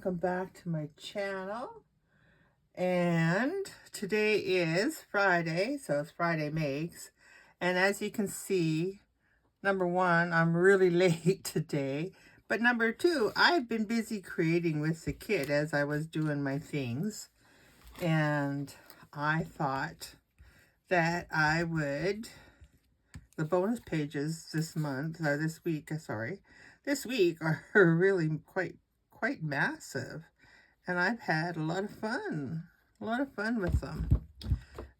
welcome back to my channel. And today is Friday, so it's Friday Makes. And as you can see, number one, I'm really late today. But number two, I've been busy creating with the kid as I was doing my things. And I thought that I would, the bonus pages this month, or this week, this week are really quite massive, and I've had a lot of fun with them.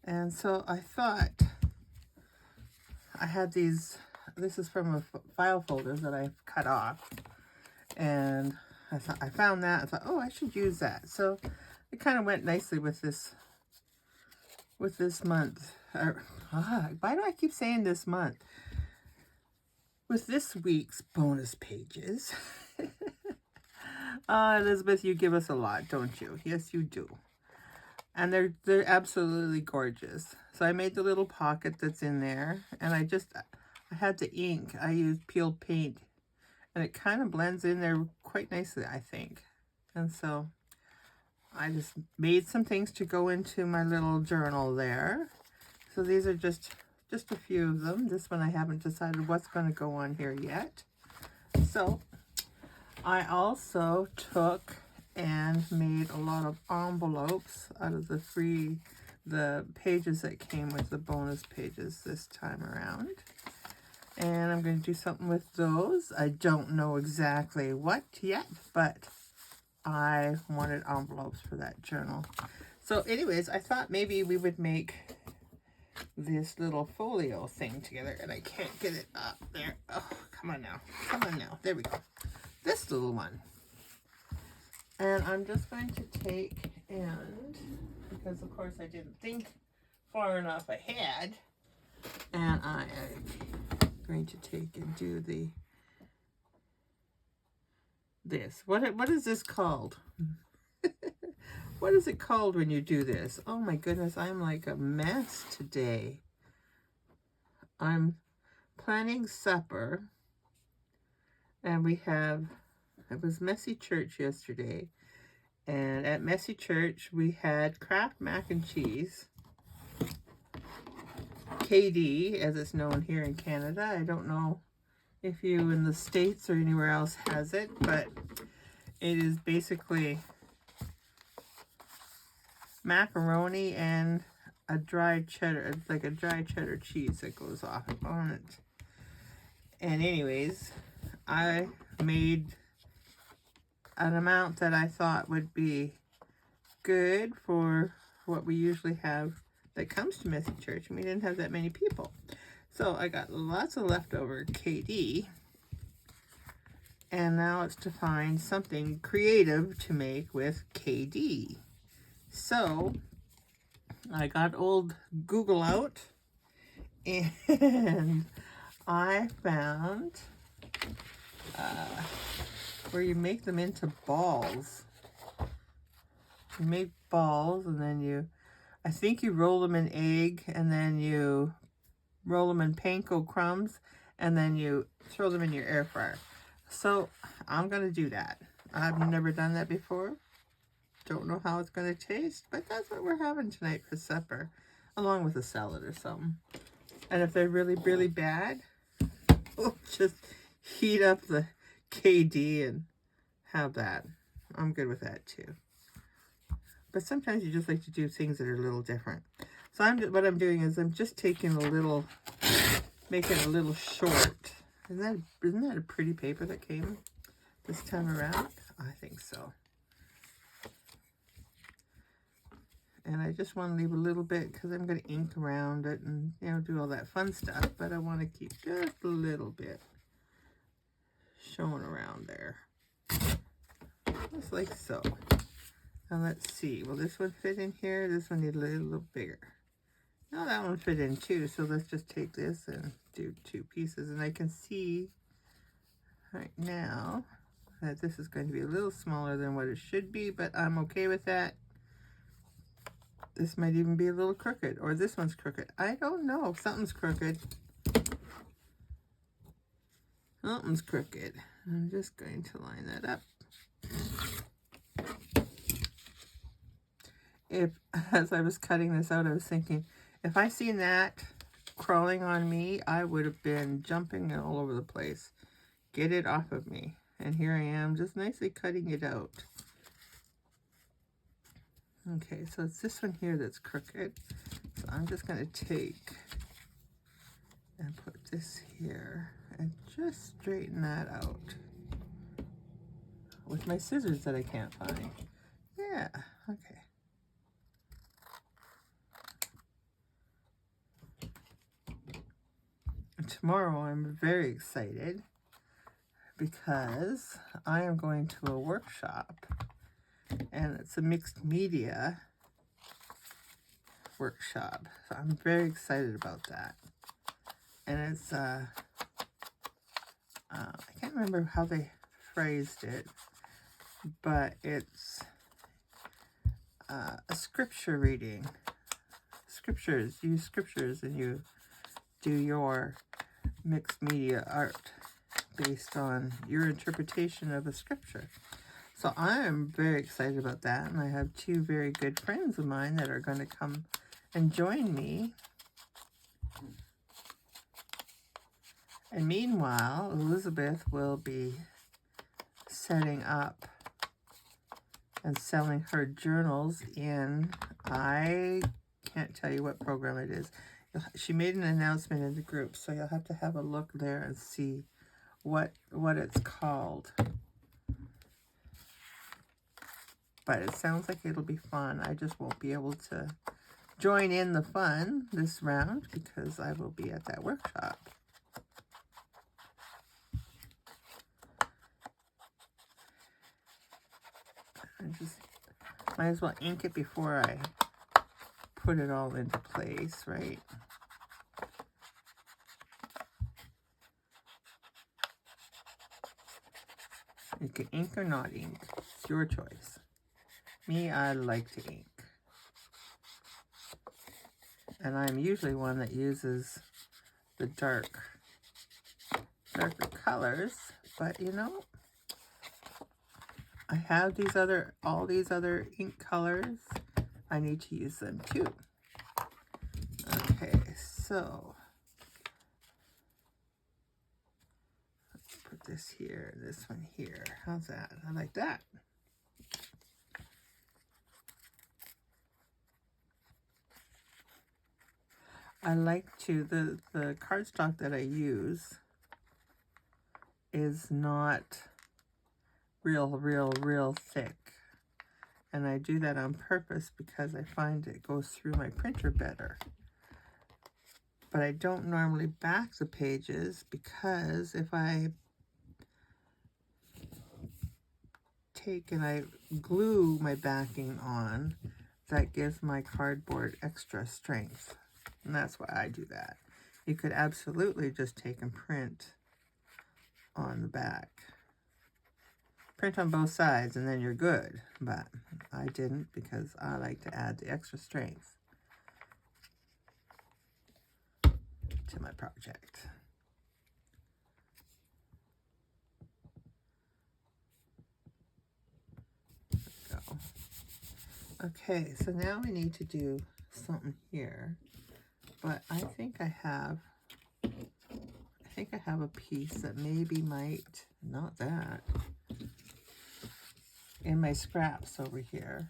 And so I thought I had these, this is from a file folder that I've cut off, and I found that, I thought, oh, I should use that. So it kind of went nicely with this month. Why do I keep saying this month? With this week's bonus pages. Elizabeth, you give us a lot, don't you? Yes, you do. And they're absolutely gorgeous. So I made the little pocket that's in there, and I had the ink. I used peeled paint, and it kind of blends in there quite nicely, I think. And so I just made some things to go into my little journal there. So these are just a few of them. This one I haven't decided what's going to go on here yet. So I also took and made a lot of envelopes out of the pages that came with the bonus pages this time around. And I'm going to do something with those. I don't know exactly what yet, but I wanted envelopes for that journal. So anyways, I thought maybe we would make this little folio thing together, and I can't get it up there. Oh, come on now. There we go. This little one. And I'm just going to take and, because of course I didn't think far enough ahead, and I am going to take and do this. What is this called? What is it called when you do this? Oh my goodness, I'm like a mess today. I'm planning supper, and it was Messy Church yesterday, and at Messy Church we had Kraft mac and cheese, KD as it's known here in Canada. I don't know if you in the States or anywhere else has it, but it is basically macaroni and a dried cheddar, like a dry cheddar cheese that goes off on it. And anyways, I made an amount that I thought would be good for what we usually have that comes to Messy Church, and we didn't have that many people. So I got lots of leftover KD, and now it's to find something creative to make with KD. So I got old Google out, and I found where you make them into balls. You make balls, and then I think you roll them in egg, and then you roll them in panko crumbs, and then you throw them in your air fryer. So I'm going to do that. I've never done that before. Don't know how it's going to taste, but that's what we're having tonight for supper, along with a salad or something. And if they're really, really bad, we'll just heat up the KD and have that. I'm good with that too. But sometimes you just like to do things that are a little different. So what I'm doing is I'm just taking making a little short. Isn't that a pretty paper that came this time around? I think so. And I just want to leave a little bit because I'm going to ink around it and, do all that fun stuff. But I want to keep just a little bit showing around there. Just like so. Now let's see. Will this one fit in here? This one needs a little bigger. Now that one fit in too. So let's just take this and do two pieces. And I can see right now that this is going to be a little smaller than what it should be. But I'm okay with that. This might even be a little crooked, or this one's crooked. I don't know. Something's crooked. Something's crooked. I'm just going to line that up. If, as I was cutting this out, I was thinking, if I seen that crawling on me, I would have been jumping all over the place. Get it off of me. And here I am, just nicely cutting it out. Okay, so it's this one here that's crooked. So I'm just going to take and put this here and just straighten that out with my scissors that I can't find. Yeah, okay. Tomorrow I'm very excited because I am going to a workshop, and it's a mixed media workshop. So I'm very excited about that. And it's, I can't remember how they phrased it, but it's a scripture reading. Scriptures, use scriptures, and you do your mixed media art based on your interpretation of a scripture. So I'm very excited about that, and I have two very good friends of mine that are going to come and join me. And meanwhile, Elizabeth will be setting up and selling her journals in, I can't tell you what program it is. She made an announcement in the group, so you'll have to have a look there and see what it's called. But it sounds like it'll be fun. I just won't be able to join in the fun this round because I will be at that workshop. I just might as well ink it before I put it all into place, right? You can ink or not ink. It's your choice. Me, I like to ink. And I'm usually one that uses the darker colors, but you know, I have all these other ink colors. I need to use them too. Okay, so let's put this here, this one here. How's that? I like that. I like to, the cardstock that I use is not real thick. And I do that on purpose because I find it goes through my printer better. But I don't normally back the pages because if I take and I glue my backing on, that gives my cardboard extra strength. And that's why I do that. You could absolutely just take and print on the back. Print on both sides and then you're good. But I didn't because I like to add the extra strength to my project. There we go. Okay, so now we need to do something here. But I think I have a piece that maybe might, not that, in my scraps over here.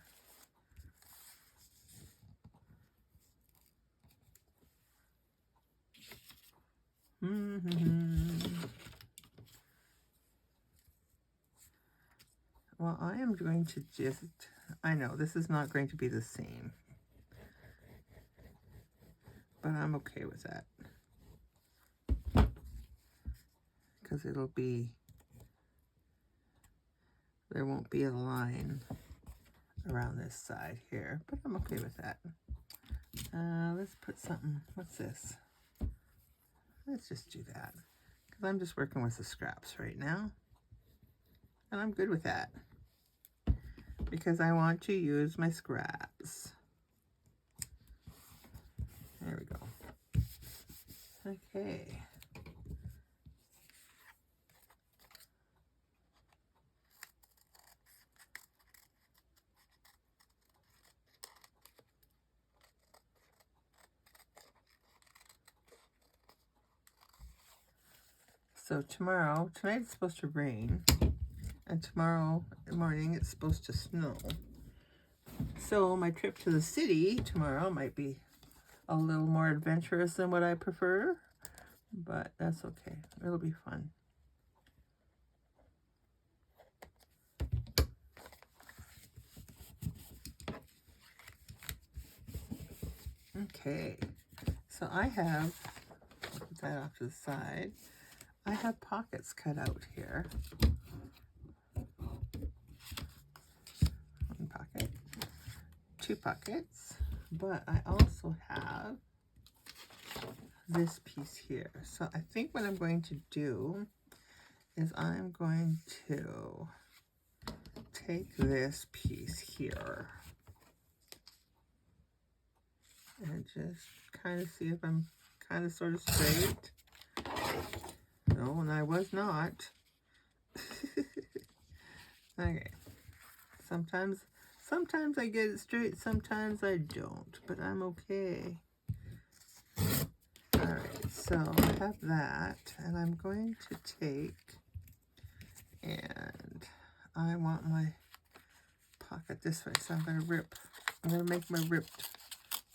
Well, I am going to just, I know this is not going to be the same, but I'm okay with that. Because it'll be, there won't be a line around this side here, but I'm okay with that. Let's put something, what's this? Let's just do that. Because I'm just working with the scraps right now. And I'm good with that. Because I want to use my scraps. There we go. Okay. So tonight it's supposed to rain, and tomorrow morning it's supposed to snow. So my trip to the city tomorrow might be a little more adventurous than what I prefer, but that's okay. It'll be fun. Okay, so I have, put that off to the side, I have pockets cut out here. One pocket, 2 pockets, but I also have this piece here. So I think what I'm going to do is I'm going to take this piece here and just kind of see if I'm kind of sort of straight. No, and I was not. Okay. Sometimes I get it straight, sometimes I don't, but I'm okay. Alright, so I have that, and I'm going to take, and I want my pocket this way, so I'm going to make my ripped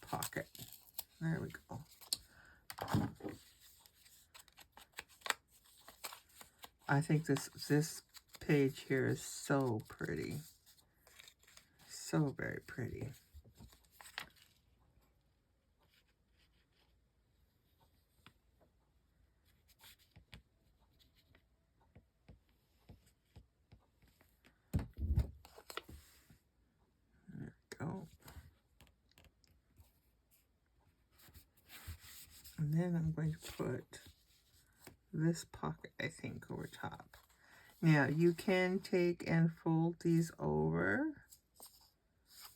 pocket. There we go. I think this page here is so pretty. So very pretty. There we go. And then I'm going to put this pocket, I think, over top. Now, you can take and fold these over.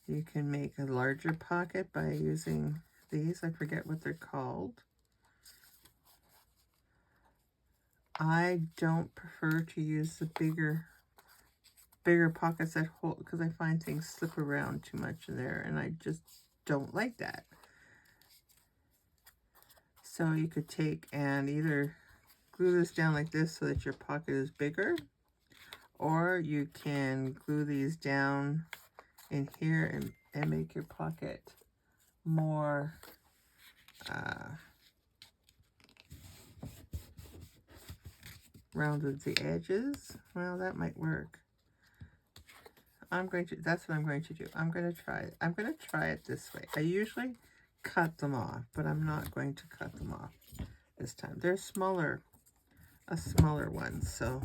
You can make a larger pocket by using these. I forget what they're called. I don't prefer to use the bigger pockets that hold, because I find things slip around too much in there, and I just don't like that. So you could take and either glue this down like this so that your pocket is bigger, or you can glue these down in here and make your pocket more rounded the edges. Well, that might work. That's what I'm going to do. I'm going to try it this way. I usually cut them off, but I'm not going to cut them off this time. They're a smaller one, so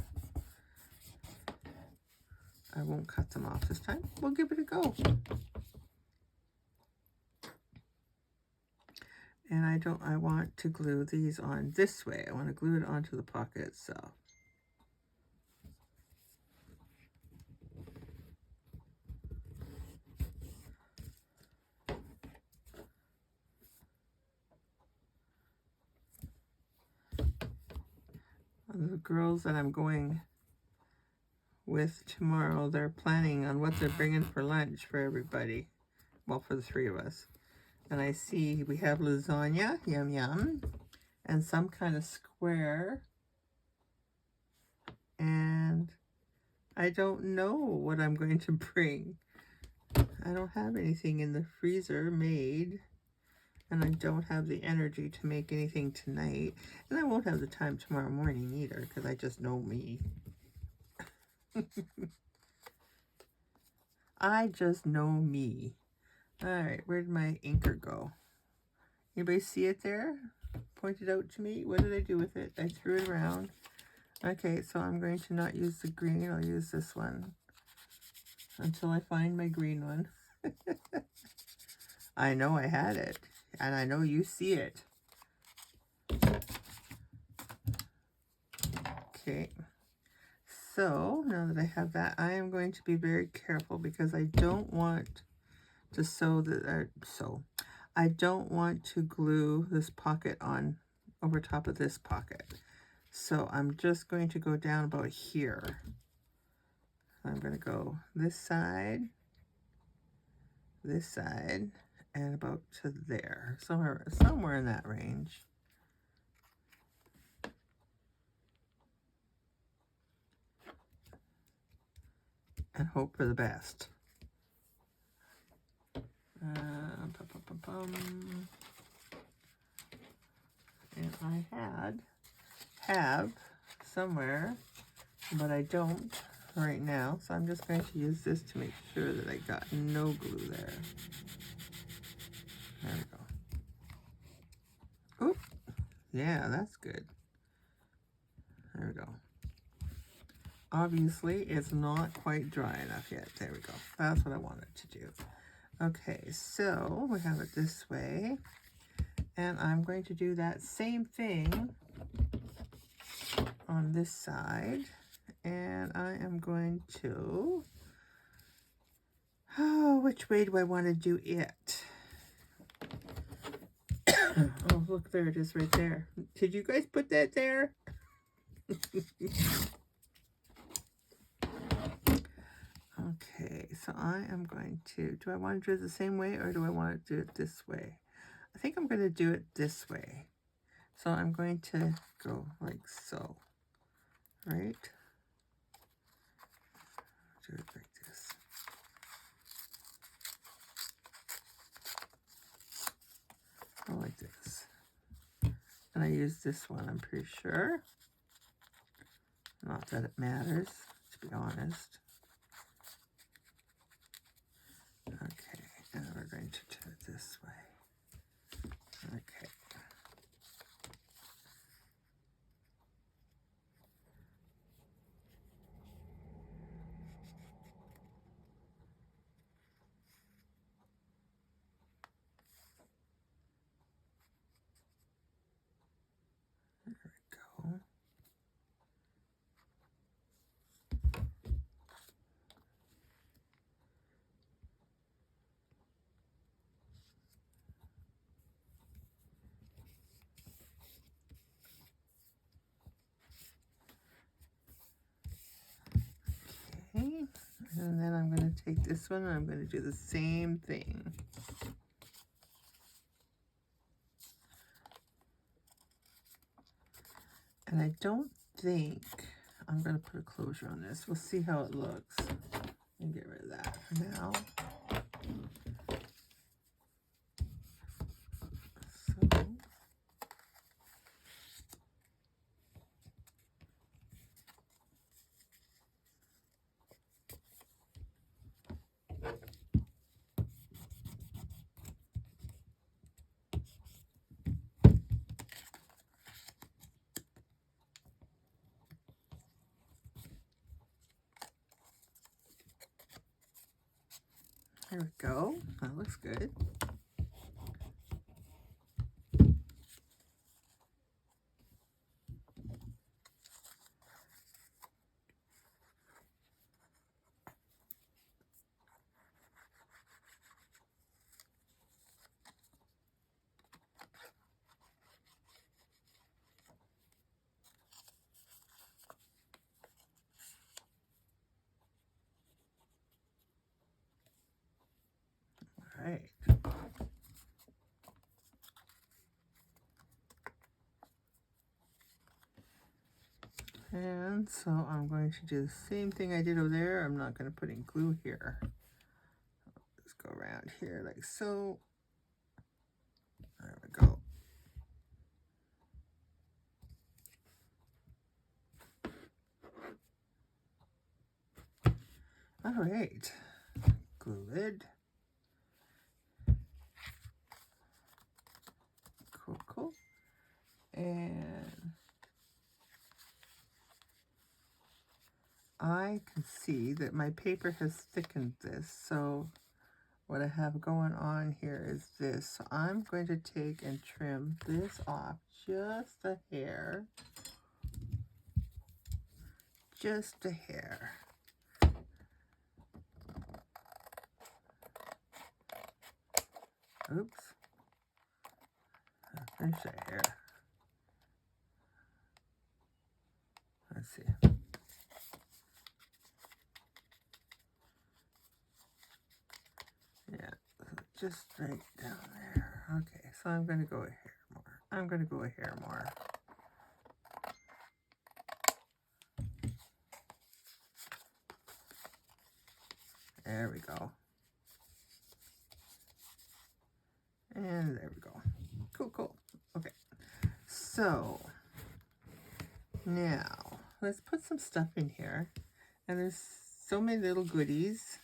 I won't cut them off this time. We'll give it a go. And I want to glue these on this way. I want to glue it onto the pocket itself. The girls that I'm going with tomorrow, they're planning on what they're bringing for lunch for everybody. Well, for the 3 of us. And I see we have lasagna, yum yum, and some kind of square. And I don't know what I'm going to bring. I don't have anything in the freezer made. And I don't have the energy to make anything tonight. And I won't have the time tomorrow morning either, because I just know me. I just know me. Alright, where did my inker go? Anybody see it there? Pointed out to me. What did I do with it? I threw it around. Okay, so I'm going to not use the green. I'll use this one until I find my green one. I know I had it, and I know you see it. Okay, so now that I have that, I am going to be very careful because I don't want to I don't want to glue this pocket on over top of this pocket. So I'm just going to go down about here. I'm going to go this side, and about to there, somewhere in that range. and hope for the best. And I have somewhere, but I don't right now, so I'm just going to use this to make sure that I got no glue there. There we go. Oop, yeah, that's good. There we go. Obviously, it's not quite dry enough yet. There we go. That's what I wanted to do. Okay, so we have it this way, and I'm going to do that same thing on this side, and I am going to, oh, which way do I want to do it? Oh, look, there it is right there. Did you guys put that there? Okay, so I am going to, do I want to do it the same way or do I want to do it this way? I think I'm going to do it this way. So I'm going to go like so, right? Do it like this. Go like this. And I use this one, I'm pretty sure. Not that it matters, to be honest. Okay, and we're going to do it this way. Okay. There we go. Okay, and then I'm going to take this one and I'm going to do the same thing. And I don't think I'm going to put a closure on this. We'll see how it looks and get rid of that for now. So, there we go. That looks good. All right. And so I'm going to do the same thing I did over there. I'm not going to put in glue here. Just go around here like so. There we go. All right. Glue lid. Cool, cool. And I can see that my paper has thickened this, so what I have going on here is this. So I'm going to take and trim this off just a hair. Just a hair. Oops. Finish that hair. Let's see. Yeah, just right down there. Okay, so I'm going to go a hair more. I'm going to go a hair more. There we go. And there we go. Cool, cool. Okay. So, now, let's put some stuff in here. And there's so many little goodies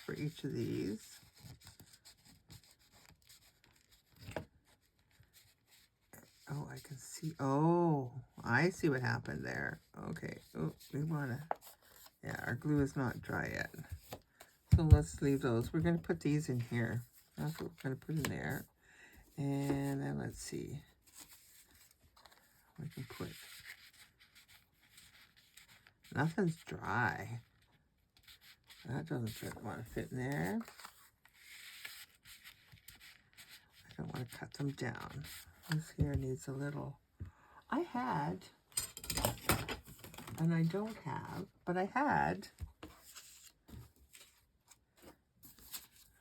for each of these. Oh, I can see. Oh, I see what happened there. Okay. Oh, we want to. Yeah, our glue is not dry yet. So let's leave those. We're going to put these in here. That's what we're going to put in there. And then let's see. We can put. Nothing's dry. That doesn't want to fit in there. I don't want to cut them down. This here needs a little. I had, and I don't have, but I had.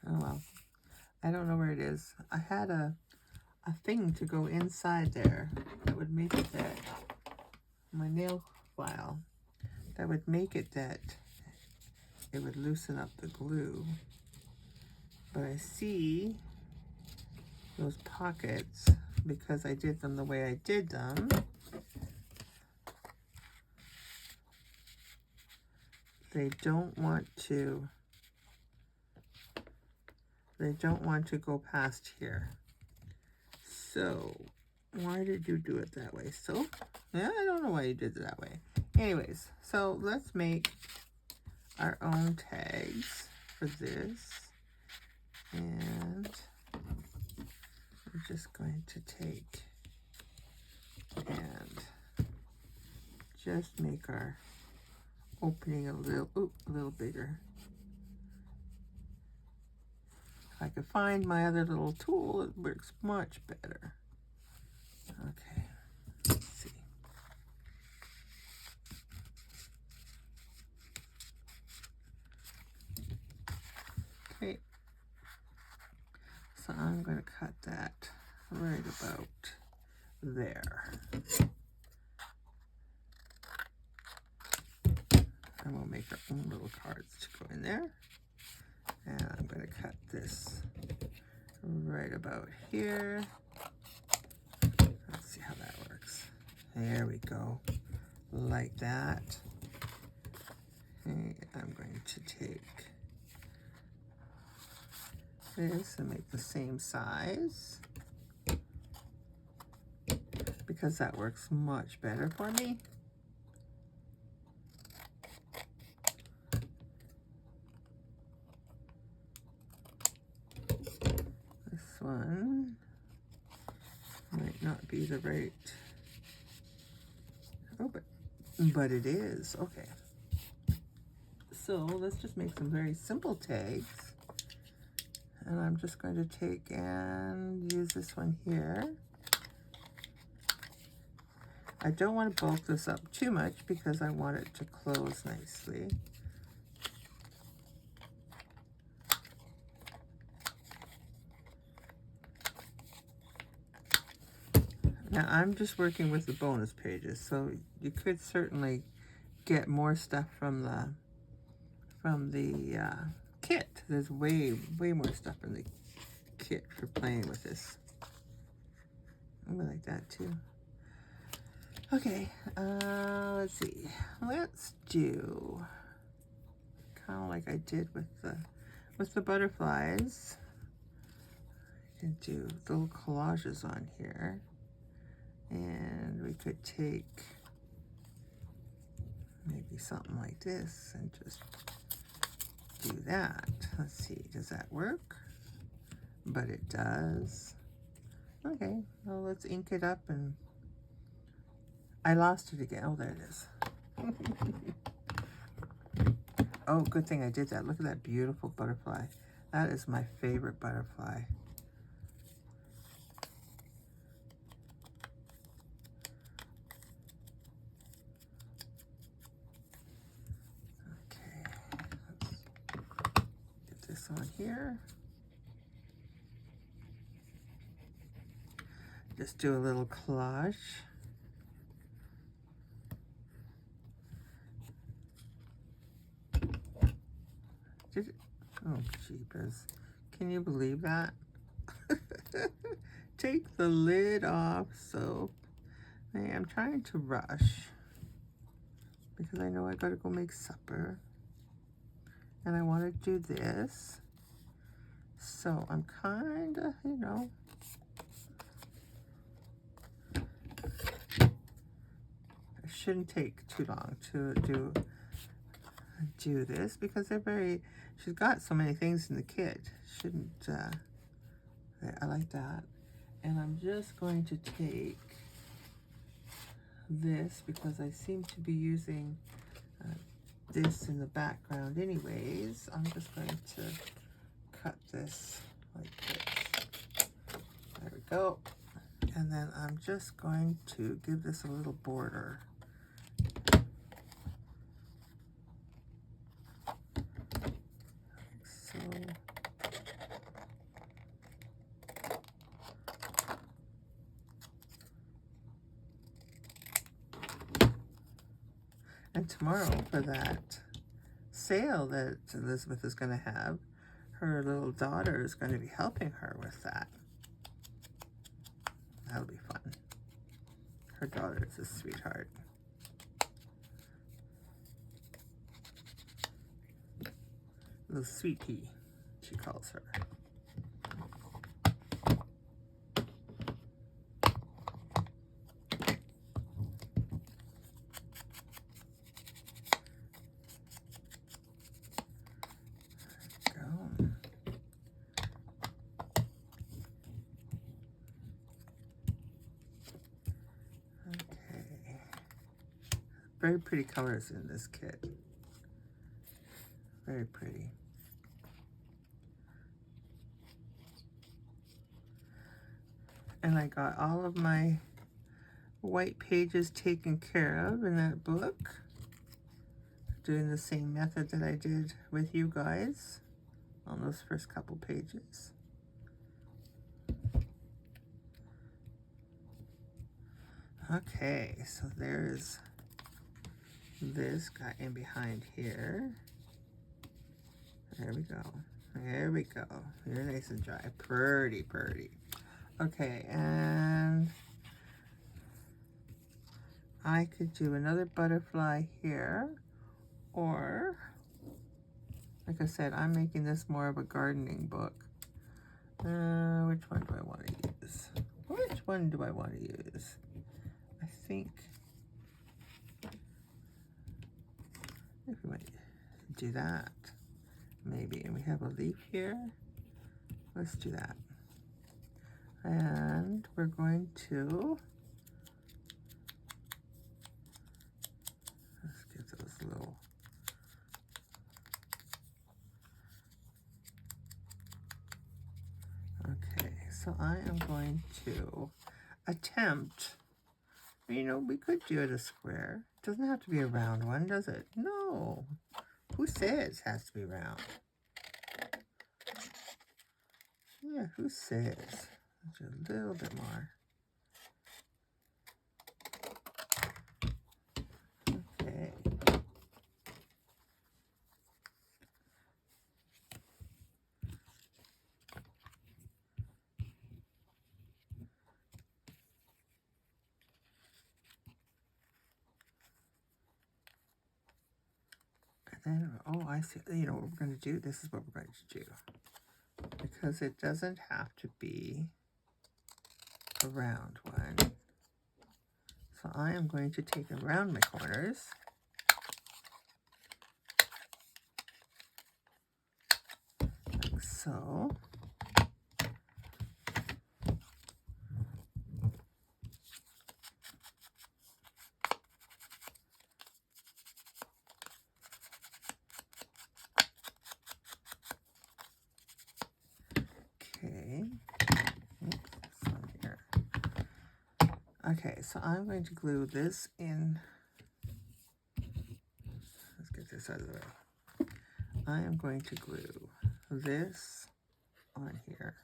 Oh well, I don't know where it is. I had a thing to go inside there that would make it that, my nail file, that would make it that it would loosen up the glue. But I see those pockets, because I did them the way I did them, they don't want to go past here. So why did you do it that way? So yeah, I don't know why you did it that way. Anyways, so let's make our own tags for this, and we're just going to take and just make our opening a little bigger. If I could find my other little tool, it works much better. Okay, let's see. Okay, so I'm going to cut that right about there. And we'll make our own little cards to go in there. And I'm going to cut this right about here. Let's see how that works. There we go. Like that. Okay, I'm going to take this and make the same size, because that works much better for me. This one might not be the right, oh, but it is. Okay. So let's just make some very simple tags. And I'm just going to take and use this one here. I don't want to bulk this up too much because I want it to close nicely. Now I'm just working with the bonus pages, so you could certainly get more stuff from the kit. There's way more stuff in the kit for playing with this. I like that too. Okay, let's see. Let's do kind of like I did with the butterflies. I can do little collages on here, and we could take maybe something like this and just do that. Let's see, does that work? But it does. Okay, well, let's ink it up, and I lost it again. Oh, there it is. Oh, good thing I did that. Look at that beautiful butterfly. That is my favorite butterfly. Okay, let's get this on here. Just do a little collage. Oh, jeepers. Can you believe that? Take the lid off. So, hey, I'm trying to rush because I know I gotta go make supper. And I want to do this. So I'm kind of, you know, it shouldn't take too long to do this because they're very, she's got so many things in the kit. Shouldn't, I like that. And I'm just going to take this because I seem to be using this in the background anyways. I'm just going to cut this like this. There we go. And then I'm just going to give this a little border. So, and tomorrow for that sale that Elizabeth is going to have, her little daughter is going to be helping her with that. That'll be fun. Her daughter is a sweetheart. Little sweet pea, she calls her. Very pretty colors in this kit. Very pretty. And I got all of my white pages taken care of in that book. Doing the same method that I did with you guys on those first couple pages. Okay, so there's this guy in behind here. There we go. There we go. You're nice and dry. Pretty, pretty. Okay, and I could do another butterfly here, or, like I said, I'm making this more of a gardening book. Which one do I want to use? Which one do I want to use? I think if we might do that, maybe. And we have a leaf here. Let's do that. And we're going to, let's get those little, okay, so I am going to attempt, you know, we could do it a square. It doesn't have to be a round one, does it? No. Who says it has to be round? Yeah, who says? Let's do a little bit more. Okay. And then, oh, I see, you know what we're going to do? This is what we're going to do. Because it doesn't have to be a round one. So I am going to take around my corners. Like so. Okay. Oops, this one here. Okay, so I'm going to glue this in. Let's get this out of the way. I am going to glue this on here.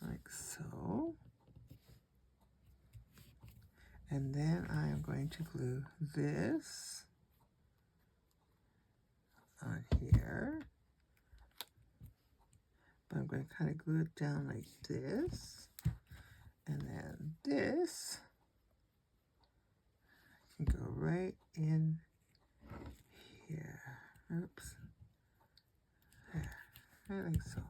Like so. And then I am going to glue this on here. But I'm going to kind of glue it down like this. And then this can go right in here. Oops. There, I like so.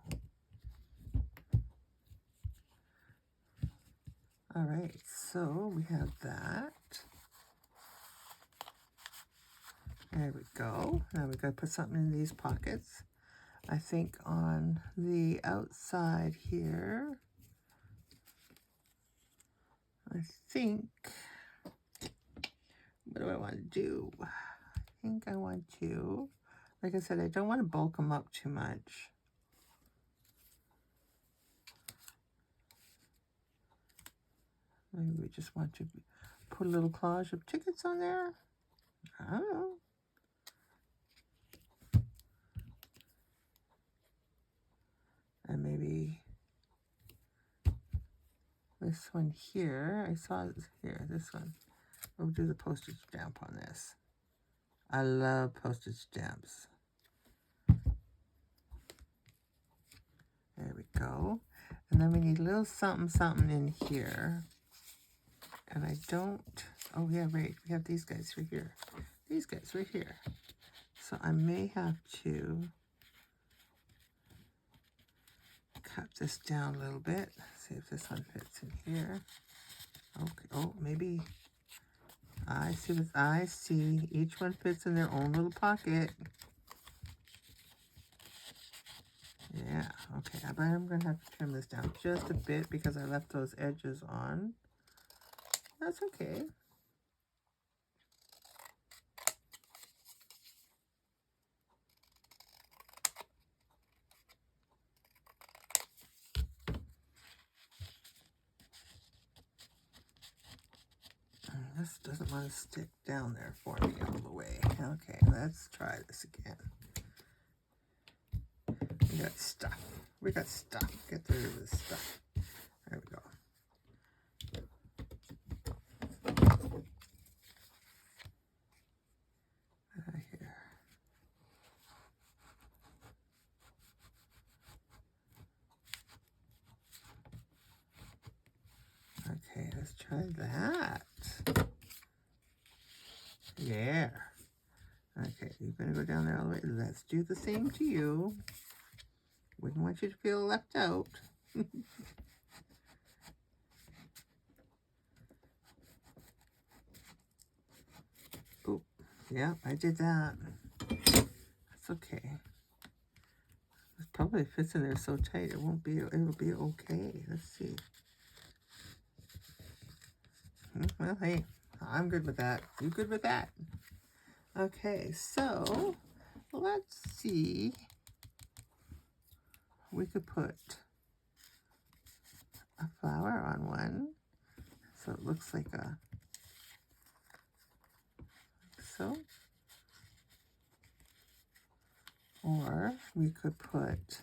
All right, so we have that. There we go. Now we've got to put something in these pockets. I think on the outside here, I think, what do I want to do? I think I want to, like I said, I don't want to bulk them up too much. Maybe we just want to put a little collage of tickets on there. I don't know. And maybe this one here. I saw this here, this one. We'll do the postage stamp on this. I love postage stamps. There we go. And then we need a little something, something in here. And I don't, oh yeah, right, we have these guys right here. These guys right here. So I may have to cut this down a little bit. See if this one fits in here. Okay, oh, maybe, I see what I see. Each one fits in their own little pocket. Yeah, okay, but I'm going to have to trim this down just a bit because I left those edges on. That's okay. This doesn't want to stick down there for me all the way. Okay, let's try this again. We got stuff. We got stuff. Get rid of this stuff. There we go. Here. Okay, let's try that. Yeah. Okay, you're going to go down there all the way. Let's do the same to you. Wouldn't want you to feel left out. Oh, yeah, I did that. That's okay. It probably fits in there so tight it won't be, it'll be okay. Let's see. Well, hey, I'm good with that. You good with that? Okay, so let's see. We could put a flower on one. So it looks like a, like so. Or we could put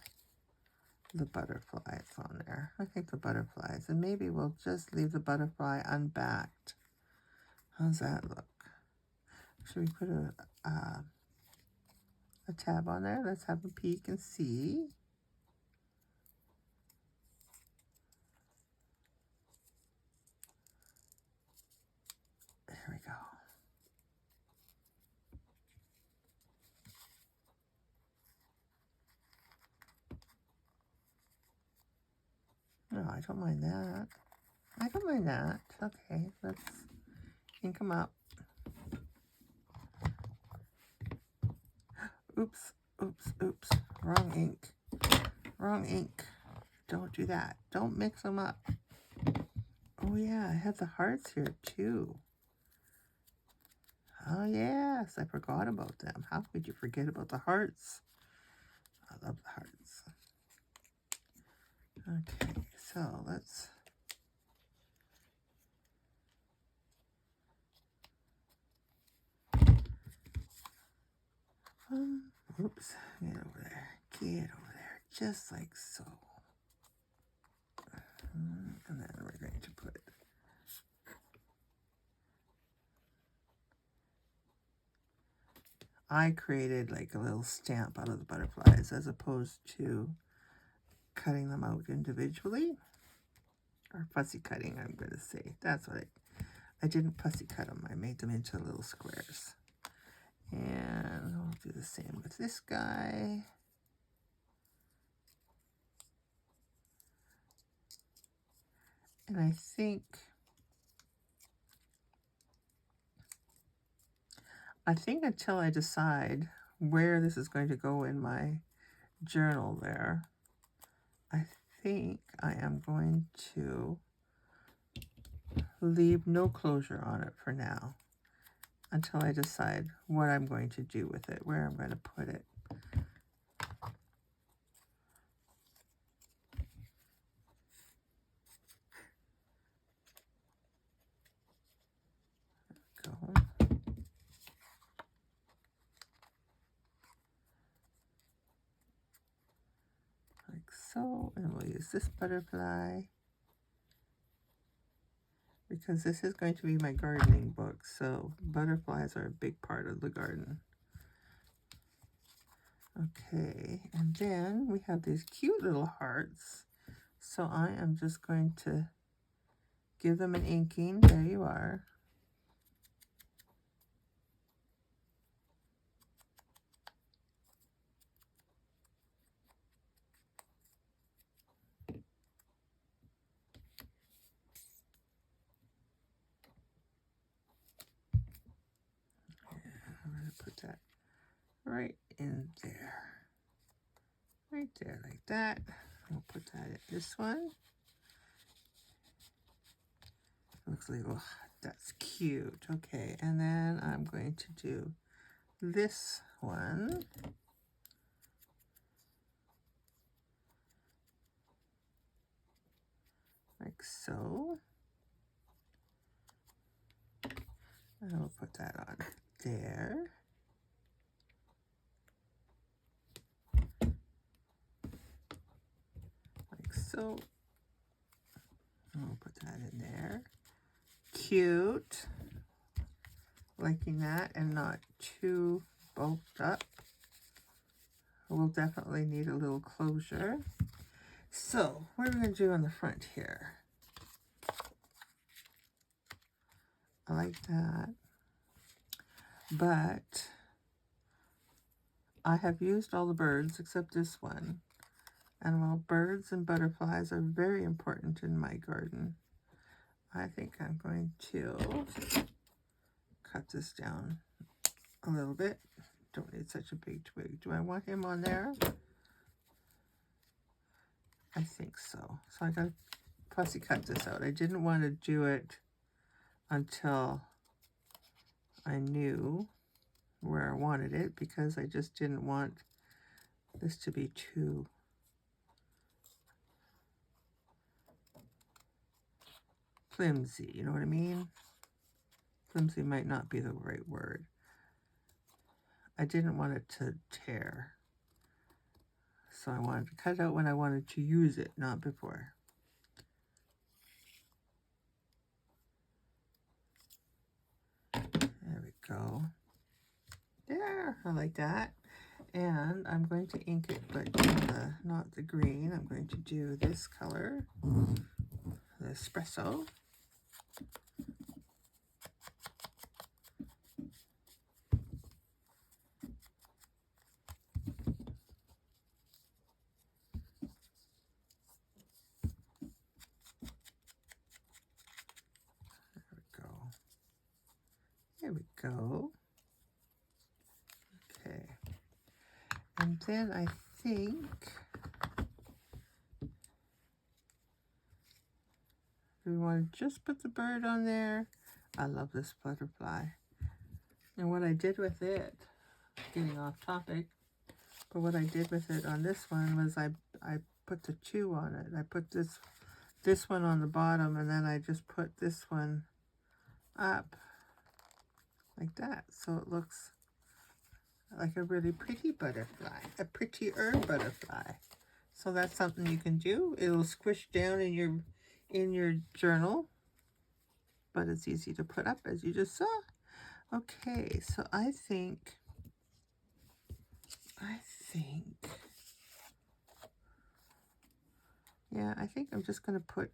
the butterflies on there. I think the butterflies. And maybe we'll just leave the butterfly unbacked. How's that look? Should we put a tab on there? Let's have a peek and see. There we go. No, I don't mind that. I don't mind that. Okay, let's ink them up. Oops, oops, oops. Wrong ink. Wrong ink. Don't do that. Don't mix them up. Oh yeah, I have the hearts here too. Oh yes, I forgot about them. How could you forget about the hearts? I love the hearts. Okay, so let's... oops, get over there. Get over there, just like so. And then we're going to put I created like a little stamp out of the butterflies as opposed to cutting them out individually. Or fussy cutting, I'm going to say. That's what I didn't fussy cut them. I made them into little squares. And I'll do the same with this guy. And I think until I decide where this is going to go in my journal there, I think I am going to leave no closure on it for now until I decide what I'm going to do with it, where I'm going to put it. Go. Like so, and we'll use this butterfly because this is going to be my gardening book, so butterflies are a big part of the garden. Okay, and then we have these cute little hearts, so I am just going to give them an inking. There you are. I'm going to put that right in there. Right there, like that. We'll put that in this one. Looks like, oh, that's cute. Okay, and then I'm going to do this one. Like so. And we'll put that on there. Like so. And we'll put that in there. Cute. Liking that and not too bulked up. We'll definitely need a little closure. So, what are we going to do on the front here? I like that. But I have used all the birds except this one. And while birds and butterflies are very important in my garden, I think I'm going to cut this down a little bit. Don't need such a big twig. Do I want him on there? I think so. So I got to fussy cut this out. I didn't want to do it until I knew where I wanted it because I just didn't want this to be too flimsy, you know what I mean? Flimsy might not be the right word. I didn't want it to tear. So I wanted to cut it out when I wanted to use it, not before. There we go. There, I like that. And I'm going to ink it, but not the green. I'm going to do this color, the espresso. There we go. Okay. And then I think we want to just put the bird on there. I love this butterfly. And what I did with it, getting off topic, but what I did with it on this one was I put the two on it. I put this one on the bottom, and then I just put this one up like that. So it looks like a really pretty butterfly, a prettier butterfly. So that's something you can do. It'll squish down in your journal, but it's easy to put up as you just saw. Okay, so I think I think, yeah, I think I'm just going to put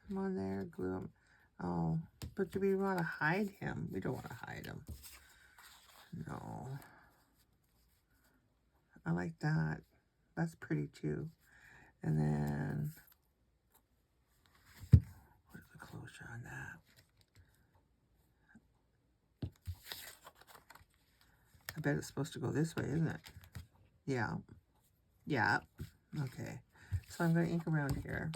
him on there, glue him. Oh, but do we want to hide him? We don't want to hide him. No. I like that. That's pretty too. And then, where's the closure on that? I bet it's supposed to go this way, isn't it? Yeah. Yeah. Okay. So I'm going to ink around here.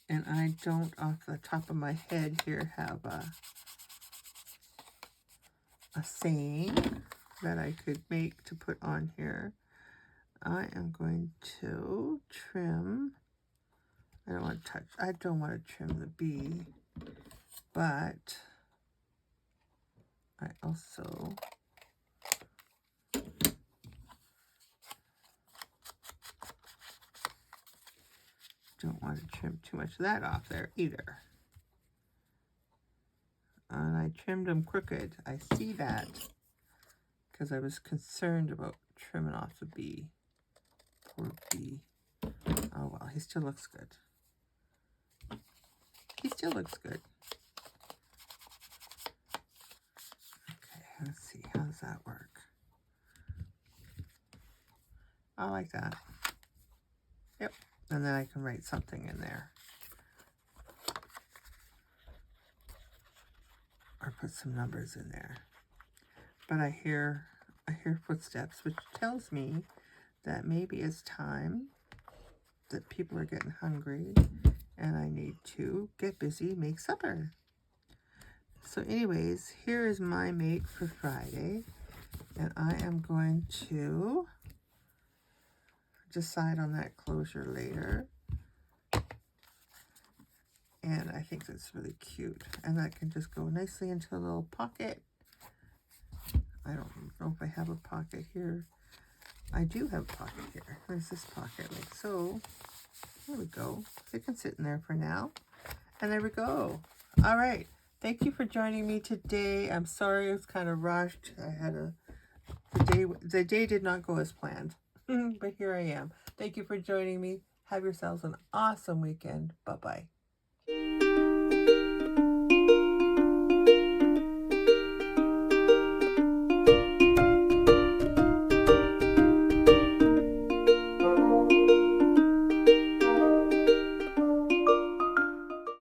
And I don't, off the top of my head here, have a saying that I could make to put on here. I am going to trim. I don't want to trim the bee, but I also don't want to trim too much of that off there either. And I trimmed them crooked. I see that because I was concerned about trimming off the bee. Poor bee. Oh well, he still looks good. He still looks good. Okay, let's see. How does that work? I like that. Yep. And then I can write something in there. Or put some numbers in there. But I hear footsteps, which tells me that maybe it's time that people are getting hungry and I need to get busy, make supper. So anyways, here is my make for Friday. And I am going to decide on that closure later. And I think that's really cute. And that can just go nicely into a little pocket. I don't know if I have a pocket here. I do have a pocket here. Where's this pocket? Like so. There we go. It can sit in there for now. And there we go. All right. Thank you for joining me today. I'm sorry it was kind of rushed. I had the day did not go as planned. But here I am. Thank you for joining me. Have yourselves an awesome weekend. Bye-bye.